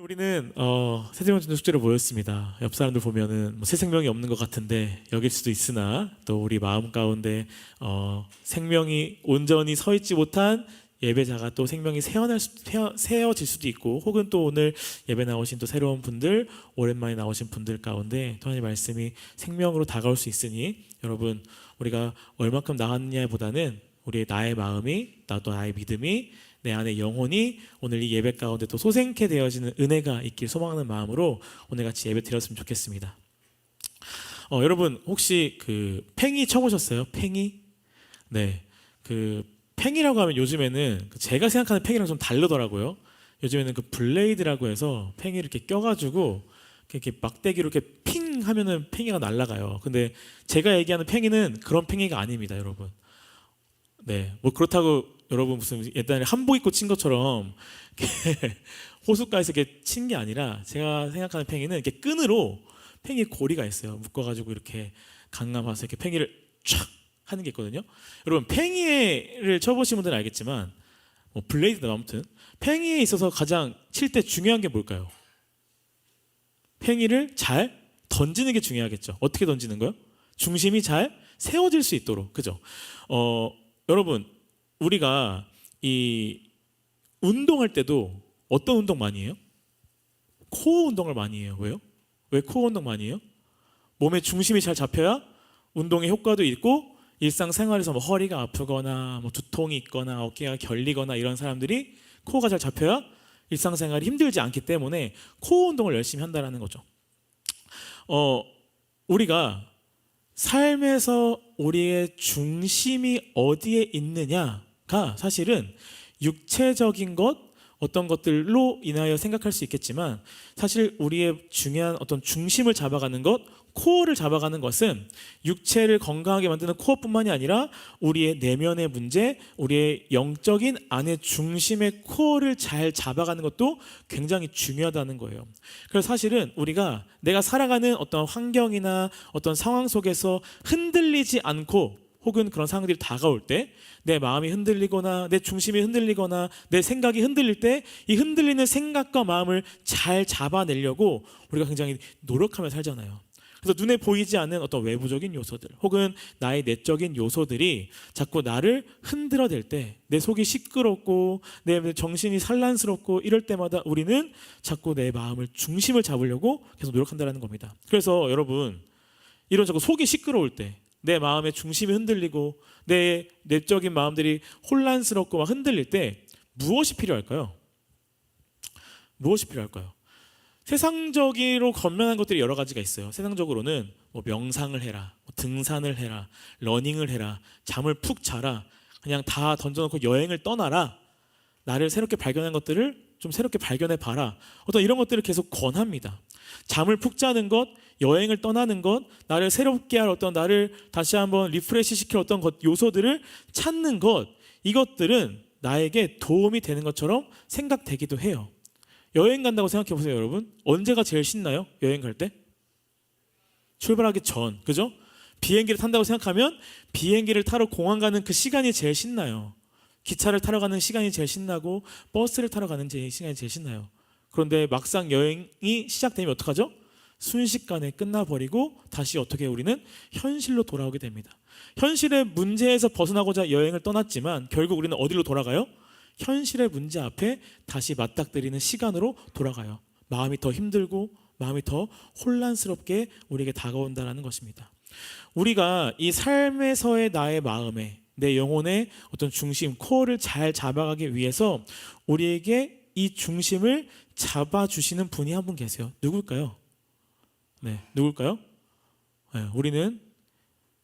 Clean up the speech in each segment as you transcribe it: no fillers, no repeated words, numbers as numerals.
우리는 새생명전도 축제로 모였습니다. 옆 사람들 보면은 새 생명이 없는 것 같은데 여길 수도 있으나 또 우리 마음 가운데 생명이 온전히 서 있지 못한 예배자가 또 생명이 새어질 수도 있고, 혹은 또 오늘 예배 나오신 또 새로운 분들, 오랜만에 나오신 분들 가운데 또 하나님의 말씀이 생명으로 다가올 수 있으니, 여러분, 우리가 얼마큼 나았느냐에 보다는 우리의 나의 마음이, 또 나의 믿음이, 내 안에 영혼이 오늘 이 예배 가운데 또 소생케 되어지는 은혜가 있길 소망하는 마음으로 오늘 같이 예배 드렸으면 좋겠습니다. 여러분, 혹시 그 팽이 쳐보셨어요? 팽이? 네, 그 팽이라고 하면 요즘에는 제가 생각하는 팽이랑 좀 다르더라고요. 요즘에는 그 블레이드라고 해서 팽이를 이렇게 껴가지고 이렇게 막대기로 이렇게 핑 하면은 팽이가 날아가요. 근데 제가 얘기하는 팽이는 그런 팽이가 아닙니다, 여러분. 네, 뭐 그렇다고 여러분 무슨 옛날에 한복 입고 친 것처럼 호숫가에서 이렇게 친 게 아니라, 제가 생각하는 팽이는 이렇게 끈으로 팽이 고리가 있어요. 묶어가지고 이렇게 강남 와서 이렇게 팽이를 촥 하는 게 있거든요. 여러분, 팽이를 쳐보신 분들은 알겠지만, 뭐 블레이드나 아무튼 팽이에 있어서 가장 칠 때 중요한 게 뭘까요? 팽이를 잘 던지는 게 중요하겠죠. 어떻게 던지는 거요? 중심이 잘 세워질 수 있도록, 그죠? 여러분, 우리가 이 운동할 때도 어떤 운동 많이 해요? 코어 운동을 많이 해요. 왜요? 왜 코어 운동 많이 해요? 몸의 중심이 잘 잡혀야 운동의 효과도 있고, 일상생활에서 뭐 허리가 아프거나 뭐 두통이 있거나 어깨가 결리거나 이런 사람들이 코어가 잘 잡혀야 일상생활이 힘들지 않기 때문에 코어 운동을 열심히 한다는 거죠. 우리가 삶에서 우리의 중심이 어디에 있느냐가 사실은 육체적인 것, 어떤 것들로 인하여 생각할 수 있겠지만, 사실 우리의 중요한 어떤 중심을 잡아가는 것, 코어를 잡아가는 것은 육체를 건강하게 만드는 코어뿐만이 아니라 우리의 내면의 문제, 우리의 영적인 안의 중심의 코어를 잘 잡아가는 것도 굉장히 중요하다는 거예요. 그래서 사실은 우리가 내가 살아가는 어떤 환경이나 어떤 상황 속에서 흔들리지 않고, 혹은 그런 상황들이 다가올 때 내 마음이 흔들리거나 내 중심이 흔들리거나 내 생각이 흔들릴 때 이 흔들리는 생각과 마음을 잘 잡아내려고 우리가 굉장히 노력하며 살잖아요. 그래서 눈에 보이지 않는 어떤 외부적인 요소들, 혹은 나의 내적인 요소들이 자꾸 나를 흔들어댈 때, 내 속이 시끄럽고 내 정신이 산란스럽고 이럴 때마다 우리는 자꾸 내 마음을 중심을 잡으려고 계속 노력한다는 겁니다. 그래서 여러분, 이런 자꾸 속이 시끄러울 때, 내 마음의 중심이 흔들리고 내 내적인 마음들이 혼란스럽고 막 흔들릴 때 무엇이 필요할까요? 무엇이 필요할까요? 세상적으로 건면한 것들이 여러 가지가 있어요. 세상적으로는 뭐 명상을 해라, 뭐 등산을 해라, 러닝을 해라, 잠을 푹 자라, 그냥 다 던져놓고 여행을 떠나라, 나를 새롭게 발견한 것들을 좀 새롭게 발견해 봐라, 어떤 이런 것들을 계속 권합니다. 잠을 푹 자는 것, 여행을 떠나는 것, 나를 새롭게 할 어떤, 나를 다시 한번 리프레시 시킬 어떤 요소들을 찾는 것, 이것들은 나에게 도움이 되는 것처럼 생각되기도 해요. 여행 간다고 생각해 보세요, 여러분. 언제가 제일 신나요? 여행 갈 때? 출발하기 전, 그죠? 비행기를 탄다고 생각하면 비행기를 타러 공항 가는 그 시간이 제일 신나요. 기차를 타러 가는 시간이 제일 신나고, 버스를 타러 가는 시간이 제일 신나요. 그런데 막상 여행이 시작되면 어떡하죠? 순식간에 끝나버리고 다시 어떻게 우리는 현실로 돌아오게 됩니다. 현실의 문제에서 벗어나고자 여행을 떠났지만 결국 우리는 어디로 돌아가요? 현실의 문제 앞에 다시 맞닥뜨리는 시간으로 돌아가요. 마음이 더 힘들고 마음이 더 혼란스럽게 우리에게 다가온다는 것입니다. 우리가 이 삶에서의 나의 마음에, 내 영혼의 어떤 중심, 코어를 잘 잡아가기 위해서 우리에게 이 중심을 잡아주시는 분이 한 분 계세요. 누굴까요? 네, 누굴까요? 네, 우리는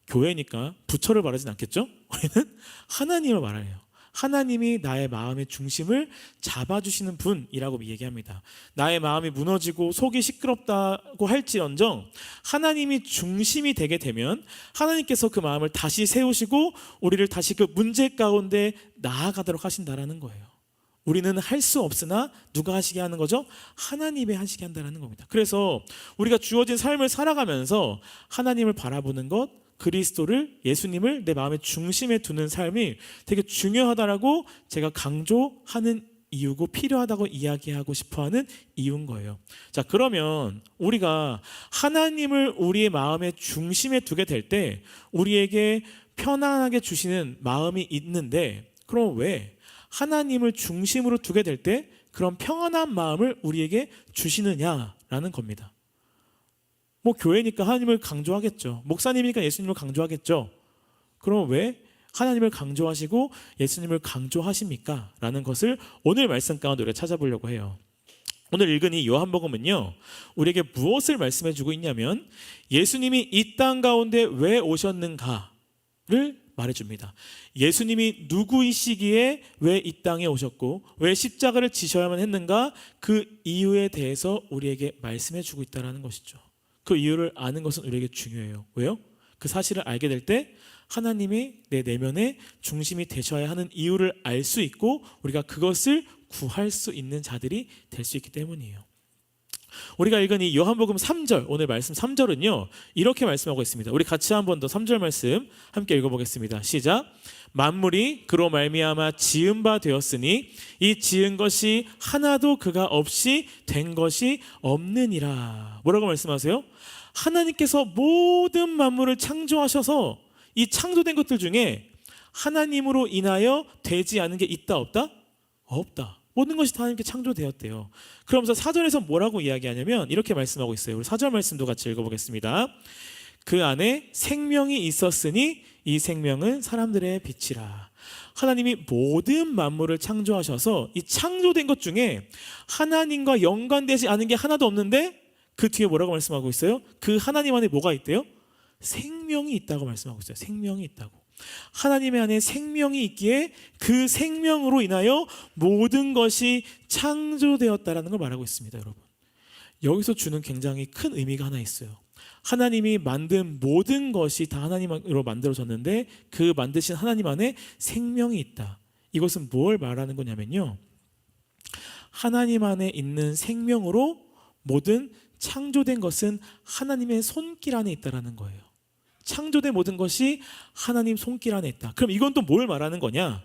교회니까 부처를 말하진 않겠죠? 우리는 하나님을 말해요. 하나님이 나의 마음의 중심을 잡아주시는 분이라고 얘기합니다. 나의 마음이 무너지고 속이 시끄럽다고 할지언정 하나님이 중심이 되게 되면 하나님께서 그 마음을 다시 세우시고 우리를 다시 그 문제 가운데 나아가도록 하신다라는 거예요. 우리는 할 수 없으나 누가 하시게 하는 거죠? 하나님이 하시게 한다는 겁니다. 그래서 우리가 주어진 삶을 살아가면서 하나님을 바라보는 것, 그리스도를, 예수님을 내 마음의 중심에 두는 삶이 되게 중요하다라고 제가 강조하는 이유고 필요하다고 이야기하고 싶어하는 이유인 거예요. 자, 그러면 우리가 하나님을 우리의 마음의 중심에 두게 될 때 우리에게 편안하게 주시는 마음이 있는데, 그럼 왜 하나님을 중심으로 두게 될 때 그런 평안한 마음을 우리에게 주시느냐라는 겁니다. 뭐 교회니까 하나님을 강조하겠죠. 목사님이니까 예수님을 강조하겠죠. 그럼 왜 하나님을 강조하시고 예수님을 강조하십니까? 라는 것을 오늘 말씀 가운데 우리가 찾아보려고 해요. 오늘 읽은 이 요한복음은요, 우리에게 무엇을 말씀해 주고 있냐면 예수님이 이 땅 가운데 왜 오셨는가를 말해줍니다. 예수님이 누구이시기에 왜 이 땅에 오셨고 왜 십자가를 지셔야만 했는가, 그 이유에 대해서 우리에게 말씀해 주고 있다는 것이죠. 그 이유를 아는 것은 우리에게 중요해요. 왜요? 그 사실을 알게 될 때 하나님이 내 내면의 중심이 되셔야 하는 이유를 알 수 있고 우리가 그것을 구할 수 있는 자들이 될 수 있기 때문이에요. 우리가 읽은 이 요한복음 3절, 오늘 말씀 3절은요 이렇게 말씀하고 있습니다. 우리 같이 한 번 더 3절 말씀 함께 읽어보겠습니다. 시작. 만물이 그로 말미암아 지은 바 되었으니 이 지은 것이 하나도 그가 없이 된 것이 없느니라. 뭐라고 말씀하세요? 하나님께서 모든 만물을 창조하셔서 이 창조된 것들 중에 하나님으로 인하여 되지 않은 게 있다 없다? 없다. 모든 것이 다 하나님께 창조되었대요. 그러면서 4절에서 뭐라고 이야기하냐면 이렇게 말씀하고 있어요. 우리 4절 말씀도 같이 읽어보겠습니다. 그 안에 생명이 있었으니 이 생명은 사람들의 빛이라. 하나님이 모든 만물을 창조하셔서 이 창조된 것 중에 하나님과 연관되지 않은 게 하나도 없는데 그 뒤에 뭐라고 말씀하고 있어요? 그 하나님 안에 뭐가 있대요? 생명이 있다고 말씀하고 있어요. 생명이 있다고. 하나님의 안에 생명이 있기에 그 생명으로 인하여 모든 것이 창조되었다라는 걸 말하고 있습니다. 여러분, 여기서 주는 굉장히 큰 의미가 하나 있어요. 하나님이 만든 모든 것이 다 하나님으로 만들어졌는데 그 만드신 하나님 안에 생명이 있다. 이것은 뭘 말하는 거냐면요, 하나님 안에 있는 생명으로 모든 창조된 것은 하나님의 손길 안에 있다라는 거예요. 창조된 모든 것이 하나님 손길 안에 있다. 그럼 이건 또 뭘 말하는 거냐?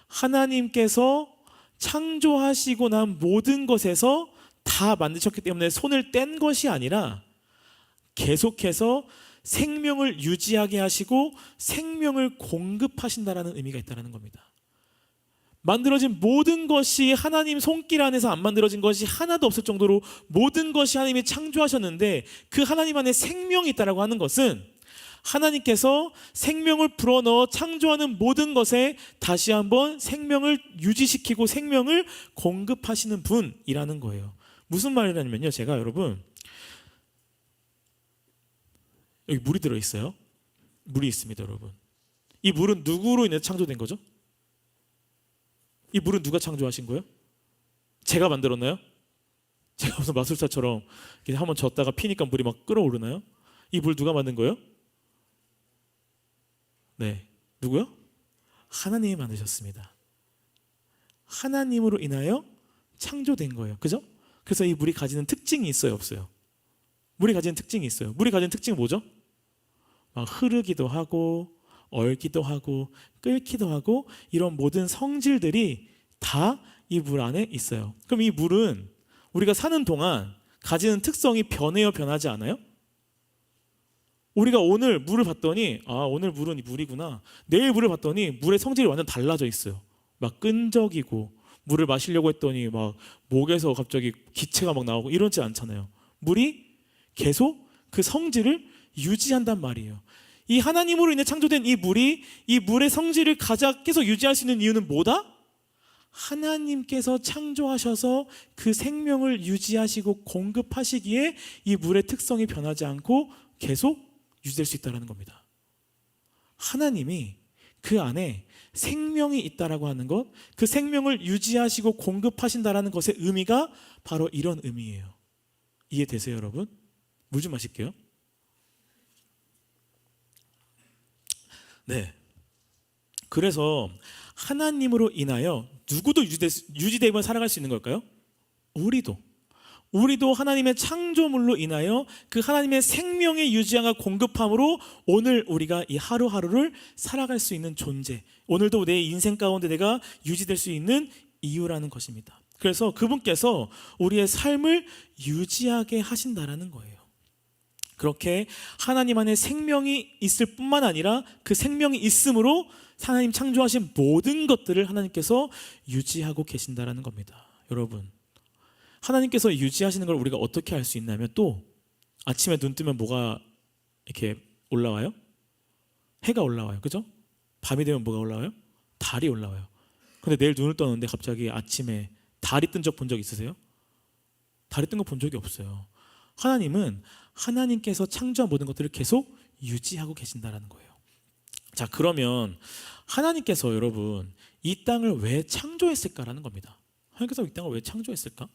하나님께서 창조하시고 난 모든 것에서 다 만드셨기 때문에 손을 뗀 것이 아니라 계속해서 생명을 유지하게 하시고 생명을 공급하신다라는 의미가 있다는 겁니다. 만들어진 모든 것이 하나님 손길 안에서 안 만들어진 것이 하나도 없을 정도로 모든 것이 하나님이 창조하셨는데 그 하나님 안에 생명이 있다라고 하는 것은 하나님께서 생명을 불어넣어 창조하는 모든 것에 다시 한번 생명을 유지시키고 생명을 공급하시는 분이라는 거예요. 무슨 말이냐면요, 제가 여러분, 여기 물이 들어있어요. 물이 있습니다. 여러분, 이 물은 누구로 인해 창조된 거죠? 이 물은 누가 창조하신 거예요? 제가 만들었나요? 제가 무슨 마술사처럼 한번 젓다가 피니까 물이 막 끓어오르나요? 이 물 누가 만든 거예요? 네, 누구요? 하나님이 만드셨습니다. 하나님으로 인하여 창조된 거예요. 그죠? 그래서 이 물이 가지는 특징이 있어요, 없어요? 물이 가지는 특징이 있어요. 물이 가지는 특징은 뭐죠? 막 흐르기도 하고 얼기도 하고 끓기도 하고 이런 모든 성질들이 다 이 물 안에 있어요. 그럼 이 물은 우리가 사는 동안 가지는 특성이 변해요, 변하지 않아요? 우리가 오늘 물을 봤더니 아, 오늘 물은 이 물이구나. 내일 물을 봤더니 물의 성질이 완전 달라져 있어요. 막 끈적이고, 물을 마시려고 했더니 막 목에서 갑자기 기체가 막 나오고 이러지 않잖아요. 물이 계속 그 성질을 유지한단 말이에요. 이 하나님으로 인해 창조된 이 물이 이 물의 성질을 가장 계속 유지할 수 있는 이유는 뭐다? 하나님께서 창조하셔서 그 생명을 유지하시고 공급하시기에 이 물의 특성이 변하지 않고 계속 유지될 수 있다는 겁니다. 하나님이 그 안에 생명이 있다라고 하는 것, 그 생명을 유지하시고 공급하신다라는 것의 의미가 바로 이런 의미예요. 이해되세요, 여러분? 물 좀 마실게요. 네. 그래서 하나님으로 인하여 누구도 유지되면 살아갈 수 있는 걸까요? 우리도 하나님의 창조물로 인하여 그 하나님의 생명의 유지함과 공급함으로 오늘 우리가 이 하루하루를 살아갈 수 있는 존재, 오늘도 내 인생 가운데 내가 유지될 수 있는 이유라는 것입니다. 그래서 그분께서 우리의 삶을 유지하게 하신다라는 거예요. 그렇게 하나님 안에 생명이 있을 뿐만 아니라 그 생명이 있음으로 하나님 창조하신 모든 것들을 하나님께서 유지하고 계신다라는 겁니다. 여러분, 하나님께서 유지하시는 걸 우리가 어떻게 알 수 있냐면, 또 아침에 눈 뜨면 뭐가 이렇게 올라와요? 해가 올라와요. 그죠? 밤이 되면 뭐가 올라와요? 달이 올라와요. 근데 내일 눈을 떴는데 갑자기 아침에 달이 뜬 적 본 적 있으세요? 달이 뜬 거 본 적이 없어요. 하나님은 하나님께서 창조한 모든 것들을 계속 유지하고 계신다라는 거예요. 자, 그러면 하나님께서 여러분 이 땅을 왜 창조했을까라는 겁니다. 하나님께서 이 땅을 왜 창조했을까?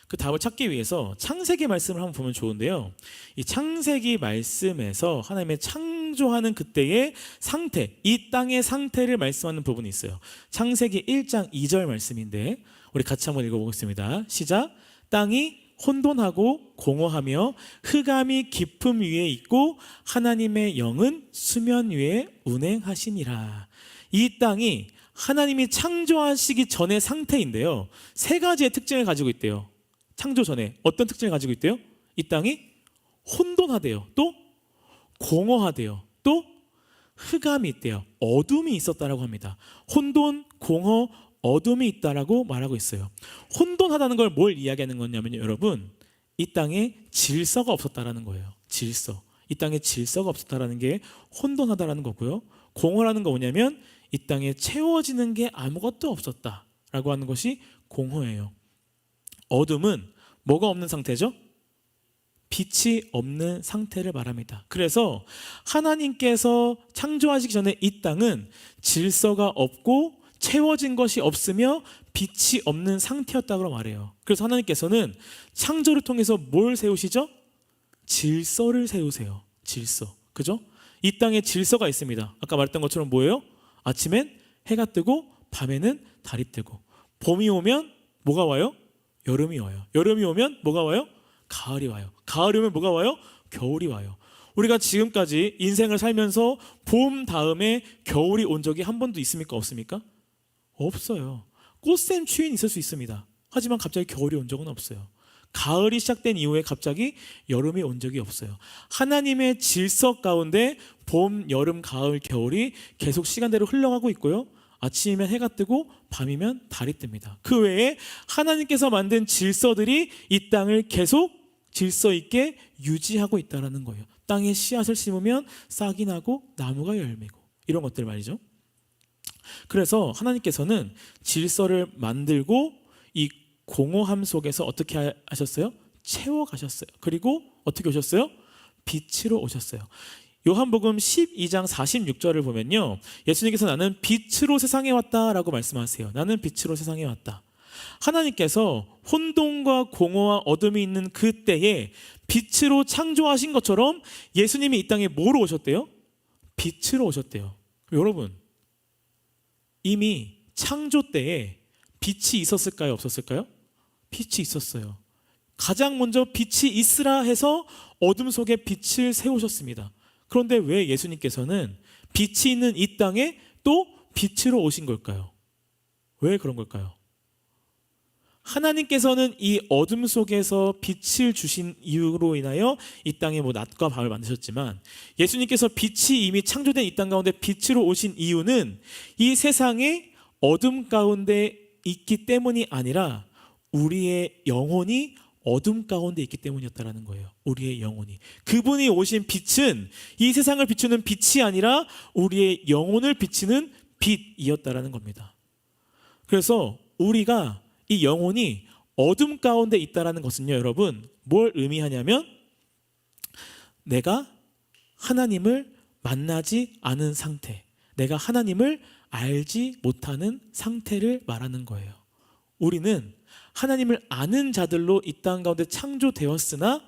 그 답을 찾기 위해서 창세기 말씀을 한번 보면 좋은데요. 이 창세기 말씀에서 하나님의 창조하는 그때의 상태, 이 땅의 상태를 말씀하는 부분이 있어요. 창세기 1장 2절 말씀인데 우리 같이 한번 읽어보겠습니다. 시작. 땅이 혼돈하고 공허하며 흑암이 깊음 위에 있고 하나님의 영은 수면 위에 운행하시니라. 이 땅이 하나님이 창조하시기 전의 상태인데요, 세 가지의 특징을 가지고 있대요. 창조 전에 어떤 특징을 가지고 있대요? 이 땅이 혼돈하대요. 또 공허하대요. 또 흑암이 있대요. 어둠이 있었다라고 합니다. 혼돈, 공허, 어둠이 있다라고 말하고 있어요. 혼돈하다는 걸 뭘 이야기하는 거냐면요, 여러분, 이 땅에 질서가 없었다라는 거예요. 질서. 이 땅에 질서가 없었다라는 게 혼돈하다라는 거고요. 공허라는 거 뭐냐면 이 땅에 채워지는 게 아무것도 없었다라고 하는 것이 공허예요. 어둠은 뭐가 없는 상태죠? 빛이 없는 상태를 말합니다. 그래서 하나님께서 창조하시기 전에 이 땅은 질서가 없고 채워진 것이 없으며 빛이 없는 상태였다고 말해요. 그래서 하나님께서는 창조를 통해서 뭘 세우시죠? 질서를 세우세요. 질서. 그죠? 이 땅에 질서가 있습니다. 아까 말했던 것처럼 뭐예요? 아침엔 해가 뜨고 밤에는 달이 뜨고, 봄이 오면 뭐가 와요? 여름이 와요. 여름이 오면 뭐가 와요? 가을이 와요. 가을이 오면 뭐가 와요? 겨울이 와요. 우리가 지금까지 인생을 살면서 봄 다음에 겨울이 온 적이 한 번도 있습니까? 없습니까? 없어요. 꽃샘 추위는 있을 수 있습니다. 하지만 갑자기 겨울이 온 적은 없어요. 가을이 시작된 이후에 갑자기 여름이 온 적이 없어요. 하나님의 질서 가운데 봄, 여름, 가을, 겨울이 계속 시간대로 흘러가고 있고요. 아침이면 해가 뜨고 밤이면 달이 뜹니다. 그 외에 하나님께서 만든 질서들이 이 땅을 계속 질서 있게 유지하고 있다는 거예요. 땅에 씨앗을 심으면 싹이 나고 나무가 열매고, 이런 것들 말이죠. 그래서 하나님께서는 질서를 만들고 이 공허함 속에서 어떻게 하셨어요? 채워가셨어요. 그리고 어떻게 오셨어요? 빛으로 오셨어요. 요한복음 12장 46절을 보면요, 예수님께서 나는 빛으로 세상에 왔다라고 말씀하세요. 나는 빛으로 세상에 왔다. 하나님께서 혼돈과 공허와 어둠이 있는 그때에 빛으로 창조하신 것처럼 예수님이 이 땅에 뭐로 오셨대요? 빛으로 오셨대요. 여러분, 이미 창조 때에 빛이 있었을까요? 없었을까요? 빛이 있었어요. 가장 먼저 빛이 있으라 해서 어둠 속에 빛을 세우셨습니다. 그런데 왜 예수님께서는 빛이 있는 이 땅에 또 빛으로 오신 걸까요? 왜 그런 걸까요? 하나님께서는 이 어둠 속에서 빛을 주신 이유로 인하여 이 땅에 낮과 밤을 만드셨지만, 예수님께서 빛이 이미 창조된 이 땅 가운데 빛으로 오신 이유는 이 세상에 어둠 가운데 있기 때문이 아니라 우리의 영혼이 어둠 가운데 있기 때문이었다라는 거예요. 우리의 영혼이. 그분이 오신 빛은 이 세상을 비추는 빛이 아니라 우리의 영혼을 비치는 빛이었다라는 겁니다. 그래서 우리가 이 영혼이 어둠 가운데 있다라는 것은요, 여러분, 뭘 의미하냐면 내가 하나님을 만나지 않은 상태, 내가 하나님을 알지 못하는 상태를 말하는 거예요. 우리는 하나님을 아는 자들로 이 땅 가운데 창조되었으나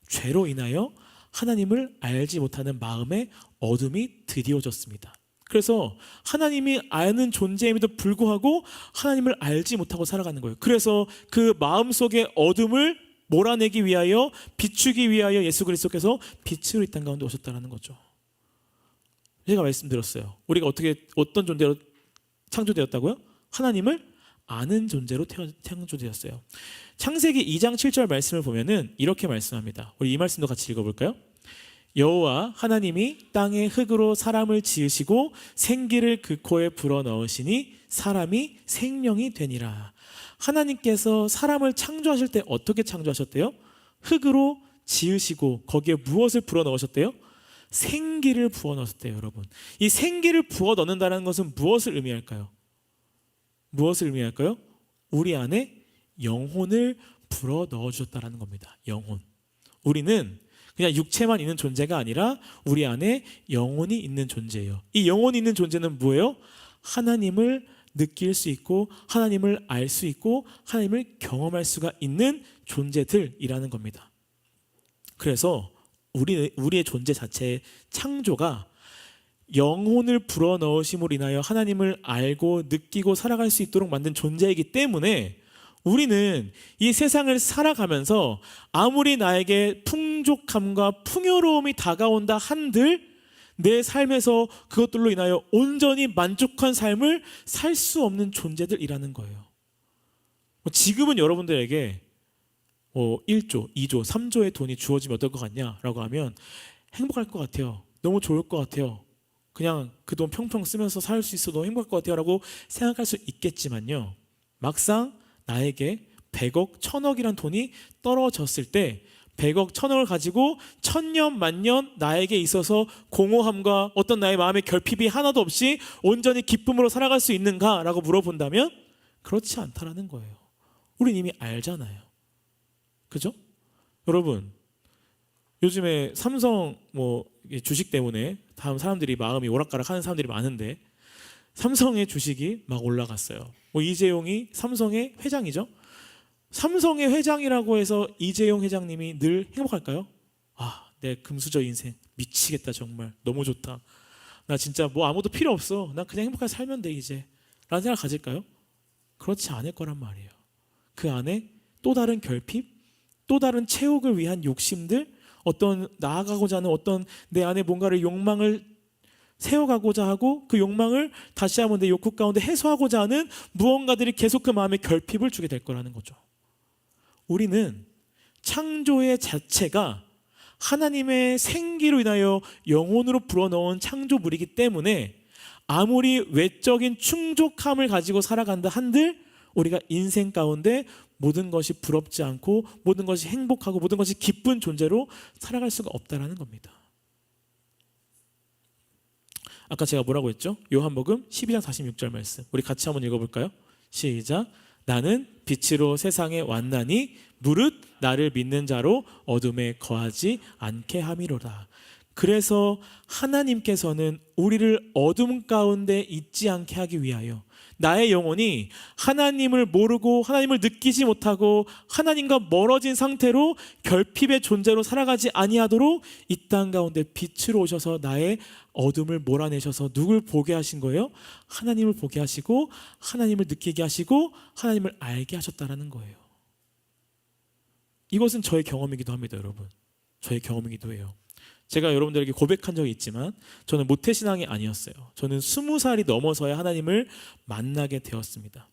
죄로 인하여 하나님을 알지 못하는 마음의 어둠이 드리워졌습니다. 그래서 하나님이 아는 존재임에도 불구하고 하나님을 알지 못하고 살아가는 거예요. 그래서 그 마음속의 어둠을 몰아내기 위하여, 비추기 위하여 예수 그리스도께서 빛으로 이 땅 가운데 오셨다는 거죠. 제가 말씀드렸어요. 우리가 어떤 존재로 창조되었다고요? 하나님을 아는 존재로 창조되었어요. 창세기 2장 7절 말씀을 보면은 이렇게 말씀합니다. 우리 이 말씀도 같이 읽어볼까요? 여호와 하나님이 땅의 흙으로 사람을 지으시고 생기를 그 코에 불어넣으시니 사람이 생명이 되니라. 하나님께서 사람을 창조하실 때 어떻게 창조하셨대요? 흙으로 지으시고 거기에 무엇을 불어넣으셨대요? 생기를 부어넣었대요. 여러분, 이 생기를 부어넣는다는 것은 무엇을 의미할까요? 무엇을 의미할까요? 우리 안에 영혼을 불어넣어 주셨다는 겁니다. 영혼. 우리는 그냥 육체만 있는 존재가 아니라 우리 안에 영혼이 있는 존재예요. 이 영혼이 있는 존재는 뭐예요? 하나님을 느낄 수 있고 하나님을 알 수 있고 하나님을 경험할 수가 있는 존재들이라는 겁니다. 그래서 우리의 존재 자체의 창조가 영혼을 불어넣으심으로 인하여 하나님을 알고 느끼고 살아갈 수 있도록 만든 존재이기 때문에 우리는 이 세상을 살아가면서 아무리 나에게 풍족함과 풍요로움이 다가온다 한들 내 삶에서 그것들로 인하여 온전히 만족한 삶을 살 수 없는 존재들이라는 거예요. 지금은 여러분들에게 1조, 2조, 3조의 돈이 주어지면 어떨 것 같냐라고 하면 행복할 것 같아요. 너무 좋을 것 같아요. 그냥 그 돈 평평 쓰면서 살 수 있어 너무 행복할 것 같아요 라고 생각할 수 있겠지만요, 막상 나에게 100억, 1000억이란 돈이 떨어졌을 때 100억, 1000억을 가지고 천년, 만년 나에게 있어서 공허함과 어떤 나의 마음의 결핍이 하나도 없이 온전히 기쁨으로 살아갈 수 있는가? 라고 물어본다면 그렇지 않다라는 거예요. 우린 이미 알잖아요. 그죠? 여러분, 요즘에 삼성 주식 때문에 다음 사람들이 마음이 오락가락 하는 사람들이 많은데 삼성의 주식이 막 올라갔어요. 이재용이 삼성의 회장이죠. 삼성의 회장이라고 해서 이재용 회장님이 늘 행복할까요? 내 금수저 인생 미치겠다, 정말 너무 좋다. 나 진짜 아무도 필요 없어. 나 그냥 행복하게 살면 돼 이제. 라는 생각 가질까요? 그렇지 않을 거란 말이에요. 그 안에 또 다른 결핍, 또 다른 체육을 위한 욕심들, 어떤 나아가고자 하는 어떤 내 안에 뭔가를 욕망을 세워가고자 하고 그 욕망을 다시 한번 내 욕구 가운데 해소하고자 하는 무언가들이 계속 그 마음에 결핍을 주게 될 거라는 거죠. 우리는 창조의 자체가 하나님의 생기로 인하여 영혼으로 불어넣은 창조물이기 때문에 아무리 외적인 충족함을 가지고 살아간다 한들 우리가 인생 가운데 모든 것이 부럽지 않고 모든 것이 행복하고 모든 것이 기쁜 존재로 살아갈 수가 없다라는 겁니다. 아까 제가 뭐라고 했죠? 요한복음 12장 46절 말씀, 우리 같이 한번 읽어볼까요? 시작. 나는 빛으로 세상에 왔나니 무릇 나를 믿는 자로 어둠에 거하지 않게 함이로라. 그래서 하나님께서는 우리를 어둠 가운데 있지 않게 하기 위하여 나의 영혼이 하나님을 모르고 하나님을 느끼지 못하고 하나님과 멀어진 상태로 결핍의 존재로 살아가지 아니하도록 이 땅 가운데 빛으로 오셔서 나의 어둠을 몰아내셔서 누굴 보게 하신 거예요? 하나님을 보게 하시고 하나님을 느끼게 하시고 하나님을 알게 하셨다라는 거예요. 이것은 저의 경험이기도 합니다, 여러분. 저의 경험이기도 해요. 제가 여러분들에게 고백한 적이 있지만 저는 모태신앙이 아니었어요. 저는 20살이 넘어서야 하나님을 만나게 되었습니다.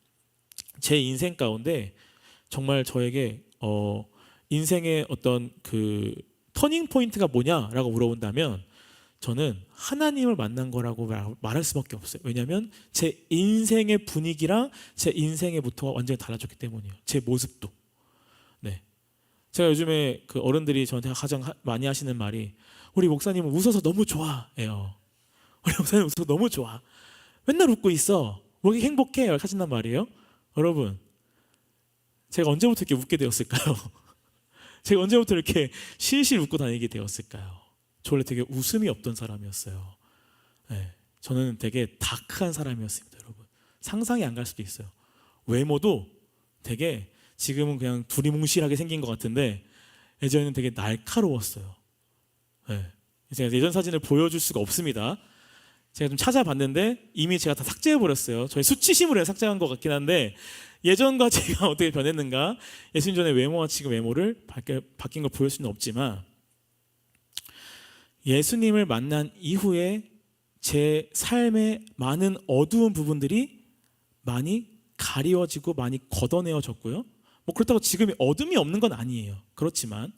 제 인생 가운데 정말 저에게 인생의 어떤 그 터닝 포인트가 뭐냐라고 물어본다면 저는 하나님을 만난 거라고 말할 수밖에 없어요. 왜냐하면 제 인생의 분위기랑 제 인생의 모토가 완전히 달라졌기 때문이에요. 제 모습도. 네. 제가 요즘에 그 어른들이 저한테 가장 많이 하시는 말이 우리 목사님은 웃어서 너무 좋아해요. 우리 목사님 웃어서 너무 좋아. 맨날 웃고 있어. 뭐 이렇게 행복해. 이렇게 하신단 말이에요. 여러분, 제가 언제부터 이렇게 웃게 되었을까요? 제가 언제부터 이렇게 실실 웃고 다니게 되었을까요? 저 원래 되게 웃음이 없던 사람이었어요. 네, 저는 되게 다크한 사람이었습니다, 여러분. 상상이 안 갈 수도 있어요. 외모도 되게 지금은 그냥 두리뭉실하게 생긴 것 같은데 예전에는 되게 날카로웠어요. 네. 제가 예전 사진을 보여줄 수가 없습니다. 제가 좀 찾아봤는데 이미 제가 다 삭제해버렸어요. 저희 수치심으로 삭제한 것 같긴 한데 예전과 제가 어떻게 변했는가, 예수님 전의 외모와 지금 외모를 바뀐 걸 보여줄 수는 없지만 예수님을 만난 이후에 제 삶의 많은 어두운 부분들이 많이 가리워지고 많이 걷어내어졌고요. 뭐 그렇다고 지금이 어둠이 없는 건 아니에요. 그렇지만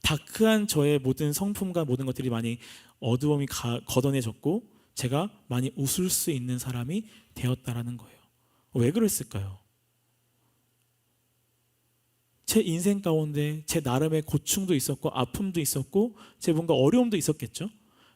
다크한 저의 모든 성품과 모든 것들이 많이 어두움이 걷어내졌고 제가 많이 웃을 수 있는 사람이 되었다라는 거예요. 왜 그랬을까요? 제 인생 가운데 제 나름의 고충도 있었고 아픔도 있었고 제 뭔가 어려움도 있었겠죠.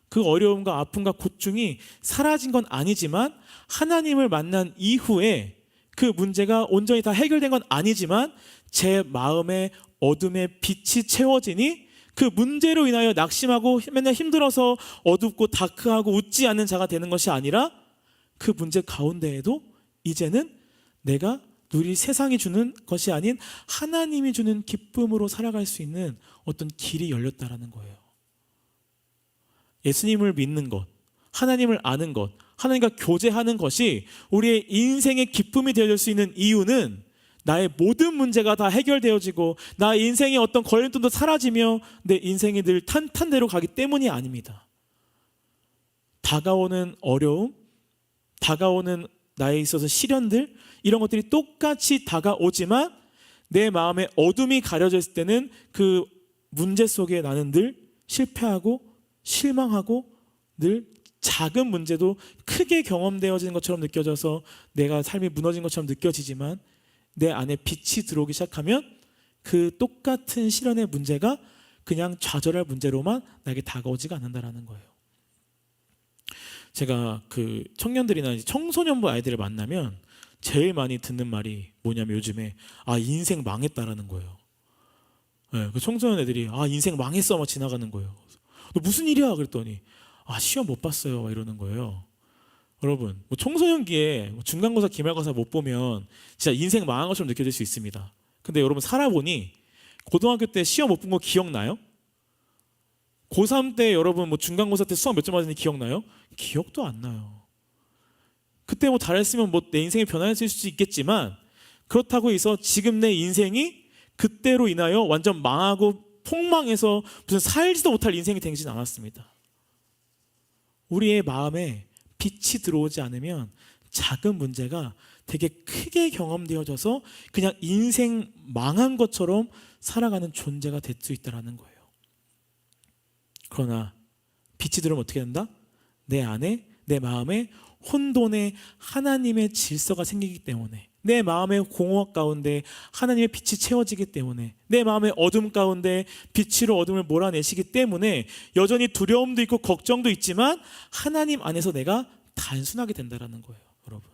그 어려움과 아픔과 고충이 사라진 건 아니지만 하나님을 만난 이후에 그 문제가 온전히 다 해결된 건 아니지만 제 마음의 어둠에 빛이 채워지니 그 문제로 인하여 낙심하고 맨날 힘들어서 어둡고 다크하고 웃지 않는 자가 되는 것이 아니라 그 문제 가운데에도 이제는 내가 누릴 세상이 주는 것이 아닌 하나님이 주는 기쁨으로 살아갈 수 있는 어떤 길이 열렸다라는 거예요. 예수님을 믿는 것, 하나님을 아는 것, 하나님과 교제하는 것이 우리의 인생의 기쁨이 되어질 수 있는 이유는 나의 모든 문제가 다 해결되어지고 나의 인생의 어떤 걸림돌도 사라지며 내 인생이 늘 탄탄대로 가기 때문이 아닙니다. 다가오는 어려움, 다가오는 나에 있어서 시련들, 이런 것들이 똑같이 다가오지만 내 마음에 어둠이 가려져 있을 때는 그 문제 속에 나는 늘 실패하고 실망하고 늘 작은 문제도 크게 경험되어지는 것처럼 느껴져서 내가 삶이 무너진 것처럼 느껴지지만 내 안에 빛이 들어오기 시작하면 그 똑같은 시련의 문제가 그냥 좌절할 문제로만 나에게 다가오지가 않는다라는 거예요. 제가 그 청년들이나 청소년부 아이들을 만나면 제일 많이 듣는 말이 뭐냐면 요즘에 인생 망했다라는 거예요. 네, 그 청소년 애들이 인생 망했어 막 지나가는 거예요. 너 무슨 일이야? 그랬더니 시험 못 봤어요 이러는 거예요. 여러분 뭐 청소년기에 중간고사 기말고사 못 보면 진짜 인생 망한 것처럼 느껴질 수 있습니다. 근데 여러분 살아보니 고등학교 때 시험 못 본 거 기억나요? 고3 때 여러분 뭐 중간고사 때 수학 몇 점 맞았는지 기억나요? 기억도 안 나요. 그때 뭐 잘했으면 뭐 내 인생이 변화했을 수도 있겠지만 그렇다고 해서 지금 내 인생이 그때로 인하여 완전 망하고 폭망해서 무슨 살지도 못할 인생이 되진 않았습니다. 우리의 마음에 빛이 들어오지 않으면 작은 문제가 되게 크게 경험되어져서 그냥 인생 망한 것처럼 살아가는 존재가 될 수 있다는 거예요. 그러나 빛이 들어오면 어떻게 된다? 내 안에 내 마음에 혼돈의 하나님의 질서가 생기기 때문에 내 마음의 공허 가운데 하나님의 빛이 채워지기 때문에 내 마음의 어둠 가운데 빛으로 어둠을 몰아내시기 때문에 여전히 두려움도 있고 걱정도 있지만 하나님 안에서 내가 단순하게 된다는 거예요. 여러분,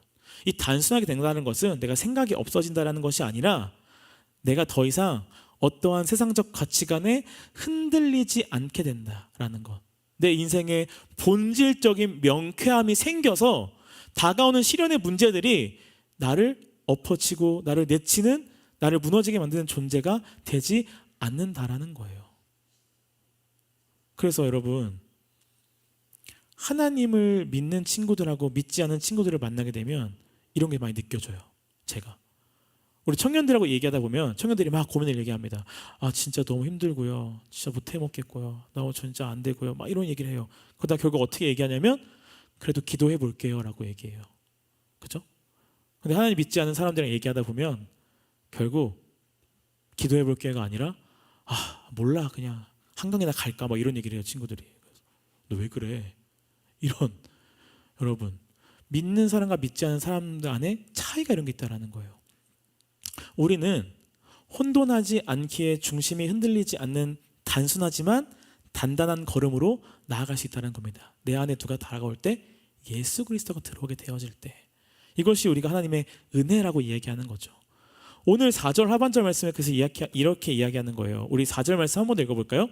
이 단순하게 된다는 것은 내가 생각이 없어진다는 것이 아니라 내가 더 이상 어떠한 세상적 가치관에 흔들리지 않게 된다라는 것. 내 인생에 본질적인 명쾌함이 생겨서 다가오는 시련의 문제들이 나를 엎어치고 나를 내치는, 나를 무너지게 만드는 존재가 되지 않는다라는 거예요. 그래서 여러분, 하나님을 믿는 친구들하고 믿지 않은 친구들을 만나게 되면 이런 게 많이 느껴져요. 제가 우리 청년들하고 얘기하다 보면 청년들이 막 고민을 얘기합니다. 진짜 너무 힘들고요, 진짜 못 해먹겠고요, 나 진짜 안 되고요, 막 이런 얘기를 해요. 그러다 결국 어떻게 얘기하냐면 그래도 기도해 볼게요 라고 얘기해요. 그죠? 근데 하나님 믿지 않는 사람들이랑 얘기하다 보면 결국 기도해 볼게요가 아니라 몰라 그냥 한강에나 갈까 막 이런 얘기를 해요. 친구들이. 너 왜 그래? 이런, 여러분, 믿는 사람과 믿지 않는 사람들 안에 차이가 이런 게 있다는 거예요. 우리는 혼돈하지 않기에 중심이 흔들리지 않는 단순하지만 단단한 걸음으로 나아갈 수 있다는 겁니다. 내 안에 누가 다가올 때 예수 그리스도가 들어오게 되어질 때, 이것이 우리가 하나님의 은혜라고 이야기하는 거죠. 오늘 4절 하반절 말씀에 그래서 이렇게 이야기하는 거예요. 우리 4절 말씀 한번 읽어볼까요?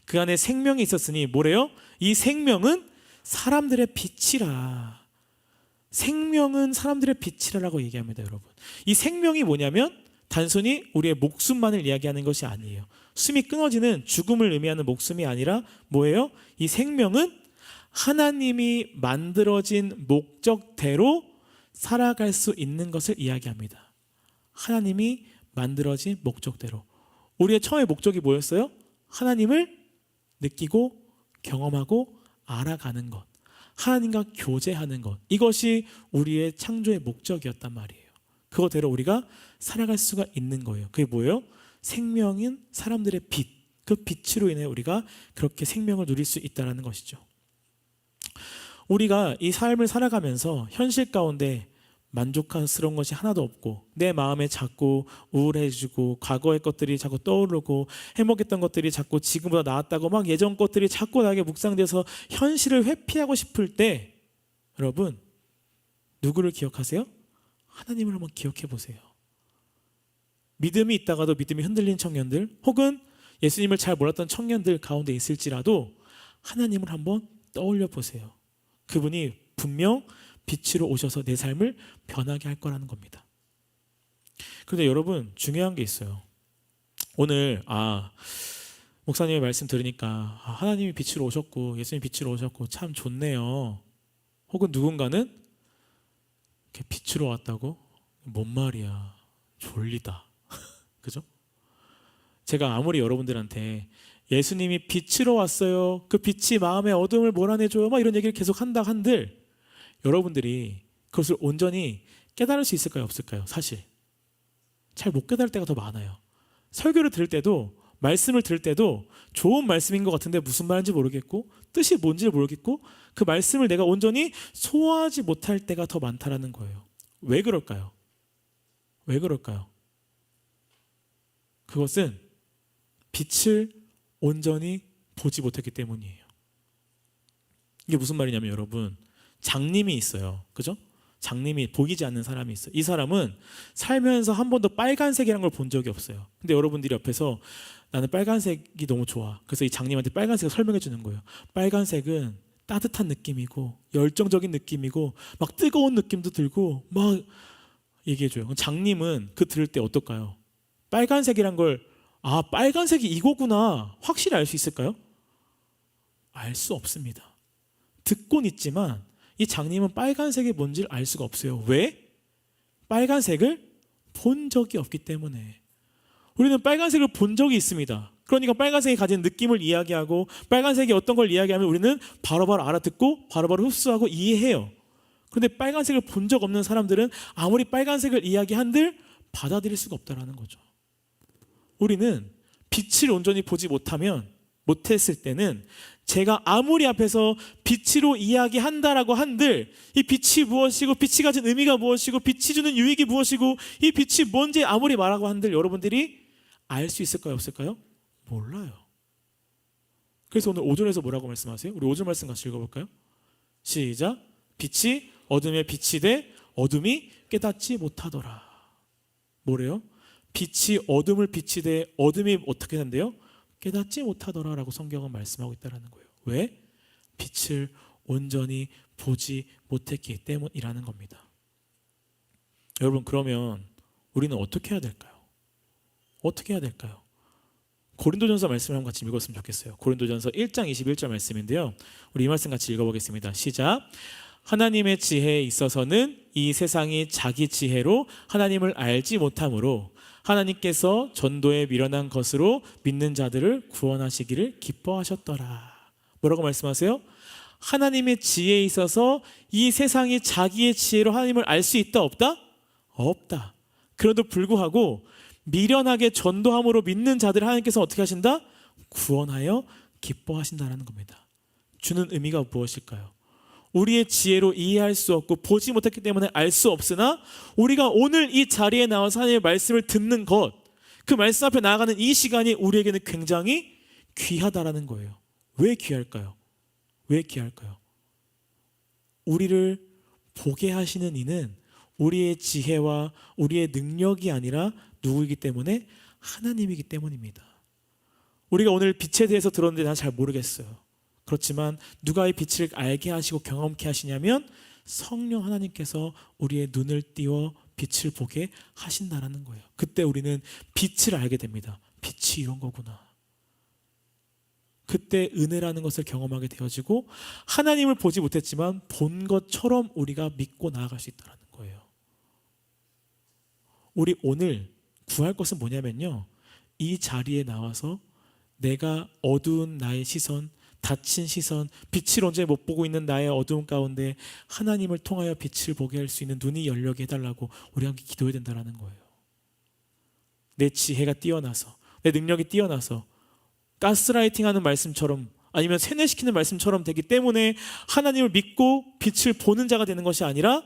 그 안에 생명이 있었으니 뭐래요? 이 생명은 사람들의 빛이라. 생명은 사람들의 빛이라고 얘기합니다. 여러분, 이 생명이 뭐냐면 단순히 우리의 목숨만을 이야기하는 것이 아니에요. 숨이 끊어지는 죽음을 의미하는 목숨이 아니라 뭐예요? 이 생명은 하나님이 만들어진 목적대로 살아갈 수 있는 것을 이야기합니다. 하나님이 만들어진 목적대로. 우리의 처음의 목적이 뭐였어요? 하나님을 느끼고 경험하고 알아가는 것, 하나님과 교제하는 것, 이것이 우리의 창조의 목적이었단 말이에요. 그거대로 우리가 살아갈 수가 있는 거예요. 그게 뭐예요? 생명인 사람들의 빛, 그 빛으로 인해 우리가 그렇게 생명을 누릴 수 있다는 것이죠. 우리가 이 삶을 살아가면서 현실 가운데 만족스러운 것이 하나도 없고 내 마음에 자꾸 우울해지고 과거의 것들이 자꾸 떠오르고 행복했던 것들이 자꾸 지금보다 나았다고 막 예전 것들이 자꾸 나에게 묵상돼서 현실을 회피하고 싶을 때 여러분 누구를 기억하세요? 하나님을 한번 기억해 보세요. 믿음이 있다가도 믿음이 흔들린 청년들 혹은 예수님을 잘 몰랐던 청년들 가운데 있을지라도 하나님을 한번 떠올려 보세요. 그분이 분명 빛으로 오셔서 내 삶을 변하게 할 거라는 겁니다. 그런데 여러분 중요한 게 있어요. 오늘 목사님의 말씀 들으니까 하나님이 빛으로 오셨고 예수님이 빛으로 오셨고 참 좋네요. 혹은 누군가는 이렇게 빛으로 왔다고? 뭔 말이야. 졸리다. 그죠? 제가 아무리 여러분들한테 예수님이 빛으로 왔어요. 그 빛이 마음의 어둠을 몰아내줘요. 막 이런 얘기를 계속 한다 한들 여러분들이 그것을 온전히 깨달을 수 있을까요? 없을까요? 사실 잘 못 깨달을 때가 더 많아요. 설교를 들을 때도 말씀을 들을 때도 좋은 말씀인 것 같은데 무슨 말인지 모르겠고 뜻이 뭔지 모르겠고 그 말씀을 내가 온전히 소화하지 못할 때가 더 많다라는 거예요. 왜 그럴까요? 왜 그럴까요? 그것은 빛을 온전히 보지 못했기 때문이에요. 이게 무슨 말이냐면 여러분 장님이 있어요. 그죠? 장님이 보이지 않는 사람이 있어요. 이 사람은 살면서 한 번도 빨간색이라는 걸 본 적이 없어요. 근데 여러분들이 옆에서 나는 빨간색이 너무 좋아. 그래서 이 장님한테 빨간색을 설명해 주는 거예요. 빨간색은 따뜻한 느낌이고 열정적인 느낌이고 막 뜨거운 느낌도 들고 막 얘기해 줘요. 장님은 그 들을 때 어떨까요? 빨간색이란 걸 빨간색이 이거구나 확실히 알 수 있을까요? 알 수 없습니다. 듣곤 있지만 이 장님은 빨간색이 뭔지를 알 수가 없어요. 왜? 빨간색을 본 적이 없기 때문에. 우리는 빨간색을 본 적이 있습니다. 그러니까 빨간색이 가진 느낌을 이야기하고 빨간색이 어떤 걸 이야기하면 우리는 바로바로 알아듣고 바로바로 흡수하고 이해해요. 그런데 빨간색을 본 적 없는 사람들은 아무리 빨간색을 이야기한들 받아들일 수가 없다는 거죠. 우리는 빛을 온전히 보지 못했을 때는 제가 아무리 앞에서 빛으로 이야기한다라고 한들 이 빛이 무엇이고 빛이 가진 의미가 무엇이고 빛이 주는 유익이 무엇이고 이 빛이 뭔지 아무리 말하고 한들 여러분들이 알 수 있을까요? 없을까요? 몰라요. 그래서 오늘 5절에서 뭐라고 말씀하세요? 우리 5절 말씀 같이 읽어볼까요? 시작. 빛이 어둠에 빛이 돼 어둠이 깨닫지 못하더라. 뭐래요? 빛이 어둠을 빛이 돼 어둠이 어떻게 된대요? 깨닫지 못하더라라고 성경은 말씀하고 있다는 거예요. 왜? 빛을 온전히 보지 못했기 때문이라는 겁니다. 여러분 그러면 우리는 어떻게 해야 될까요? 어떻게 해야 될까요? 고린도전서 말씀을 한번 같이 읽었으면 좋겠어요. 고린도전서 1장 21절 말씀인데요. 우리 이 말씀 같이 읽어보겠습니다. 시작. 하나님의 지혜에 있어서는 이 세상이 자기 지혜로 하나님을 알지 못하므로 하나님께서 전도에 미련한 것으로 믿는 자들을 구원하시기를 기뻐하셨더라. 뭐라고 말씀하세요? 하나님의 지혜에 있어서 이 세상이 자기의 지혜로 하나님을 알 수 있다 없다? 없다. 그래도 불구하고 미련하게 전도함으로 믿는 자들을 하나님께서 어떻게 하신다? 구원하여 기뻐하신다는 겁니다. 주는 의미가 무엇일까요? 우리의 지혜로 이해할 수 없고 보지 못했기 때문에 알 수 없으나 우리가 오늘 이 자리에 나와서 하나님의 말씀을 듣는 것, 그 말씀 앞에 나아가는 이 시간이 우리에게는 굉장히 귀하다라는 거예요. 왜 귀할까요? 왜 귀할까요? 우리를 보게 하시는 이는 우리의 지혜와 우리의 능력이 아니라 누구이기 때문에 하나님이기 때문입니다. 우리가 오늘 빛에 대해서 들었는데 난 잘 모르겠어요. 그렇지만 누가 이 빛을 알게 하시고 경험케 하시냐면 성령 하나님께서 우리의 눈을 띄워 빛을 보게 하신다라는 거예요. 그때 우리는 빛을 알게 됩니다. 빛이 이런 거구나. 그때 은혜라는 것을 경험하게 되어지고 하나님을 보지 못했지만 본 것처럼 우리가 믿고 나아갈 수 있다는 거예요. 우리 오늘 구할 것은 뭐냐면요, 이 자리에 나와서 내가 어두운 나의 시선, 닫힌 시선, 빛을 온전히 못 보고 있는 나의 어두운 가운데 하나님을 통하여 빛을 보게 할 수 있는 눈이 열려게 해달라고 우리 함께 기도해야 된다는 거예요. 내 지혜가 뛰어나서, 내 능력이 뛰어나서 가스라이팅하는 말씀처럼 아니면 세뇌시키는 말씀처럼 되기 때문에 하나님을 믿고 빛을 보는 자가 되는 것이 아니라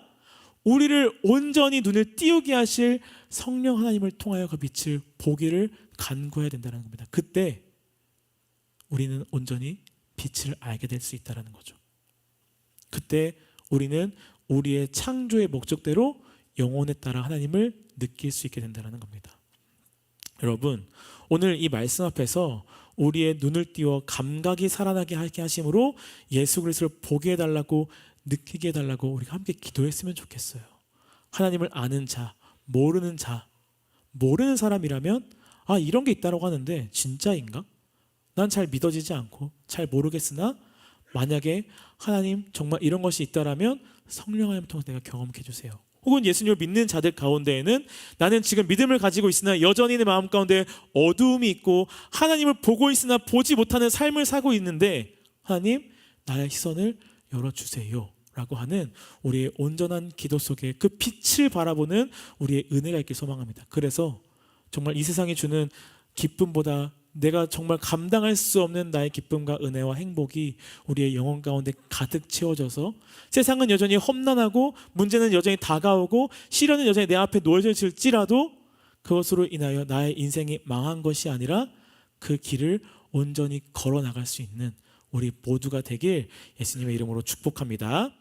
우리를 온전히 눈을 띄우게 하실 성령 하나님을 통하여 그 빛을 보기를 간구해야 된다는 겁니다. 그때 우리는 온전히 빛을 알게 될 수 있다는 거죠. 그때 우리는 우리의 창조의 목적대로 영혼에 따라 하나님을 느낄 수 있게 된다는 겁니다. 여러분, 오늘 이 말씀 앞에서 우리의 눈을 띄워 감각이 살아나게 하게 하심으로 예수 그리스도를 보게 해달라고, 느끼게 해달라고 우리가 함께 기도했으면 좋겠어요. 하나님을 아는 자, 모르는 사람이라면 이런 게 있다고 하는데 진짜인가? 난 잘 믿어지지 않고 잘 모르겠으나 만약에 하나님 정말 이런 것이 있다라면 성령 하나님을 통해서 내가 경험해 주세요. 혹은 예수님을 믿는 자들 가운데에는 나는 지금 믿음을 가지고 있으나 여전히 내 마음 가운데 어두움이 있고 하나님을 보고 있으나 보지 못하는 삶을 살고 있는데 하나님 나의 시선을 열어주세요 라고 하는 우리의 온전한 기도 속에 그 빛을 바라보는 우리의 은혜가 있길 소망합니다. 그래서 정말 이 세상이 주는 기쁨보다 내가 정말 감당할 수 없는 나의 기쁨과 은혜와 행복이 우리의 영혼 가운데 가득 채워져서 세상은 여전히 험난하고 문제는 여전히 다가오고 시련은 여전히 내 앞에 놓여져 있을지라도 그것으로 인하여 나의 인생이 망한 것이 아니라 그 길을 온전히 걸어 나갈 수 있는 우리 모두가 되길 예수님의 이름으로 축복합니다.